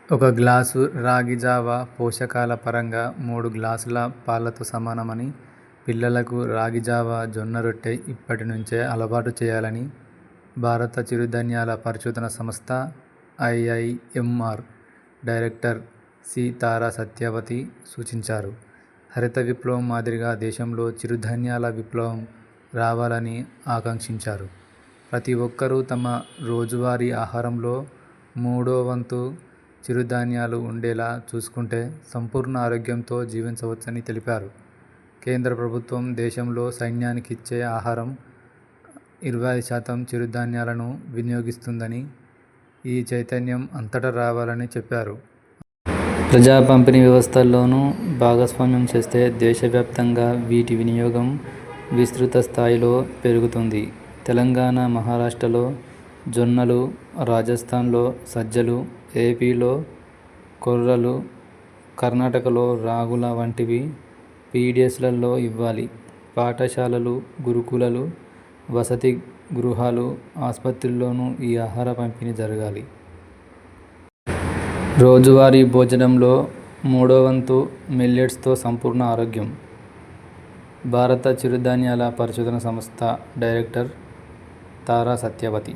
ఒక గ్లాసు రాగి జావ పోషకాల పరంగా 3 గ్లాసుల పాలతో సమానమని, పిల్లలకు రాగి జావ, జొన్న రొట్టె ఇప్పటి నుంచే అలవాటు చేయాలని భారత చిరుధాన్యాల పరిశోధన సంస్థ ఐఐఎంఆర్ డైరెక్టర్ సి. తారా సత్యవతి సూచించారు. హరిత విప్లవం మాదిరిగా దేశంలో చిరుధాన్యాల విప్లవం రావాలని ఆకాంక్షించారు. ప్రతి ఒక్కరూ తమ రోజువారీ ఆహారంలో మూడో వంతు చిరుధాన్యాలు ఉండేలా చూసుకుంటే సంపూర్ణ ఆరోగ్యంతో జీవించవచ్చని తెలిపారు. కేంద్ర ప్రభుత్వం దేశంలో సైన్యానికిచ్చే ఆహారం 20% చిరుధాన్యాలను వినియోగిస్తుందని, ఈ చైతన్యం అంతటా రావాలని చెప్పారు. ప్రజా పంపిణీ వ్యవస్థల్లోనూ భాగస్వామ్యం చేస్తే దేశవ్యాప్తంగా వీటి వినియోగం విస్తృత స్థాయిలో పెరుగుతుంది. తెలంగాణ, మహారాష్ట్రలో జొన్నలు, రాజస్థాన్లో సజ్జలు, ఏపీలో కొర్రలు, కర్ణాటకలో రాగుల వంటివి పీడిఎస్లలో ఇవ్వాలి. పాఠశాలలు, గురుకులాలు, వసతి గృహాలు, ఆస్పత్రుల్లోనూ ఈ ఆహార పంపిణీ జరగాలి. రోజువారీ భోజనంలో మూడో వంతు మిల్లెట్స్తో సంపూర్ణ ఆరోగ్యం. భారత చిరుధాన్యాల పరిశోధన సంస్థ డైరెక్టర్ తారా సత్యవతి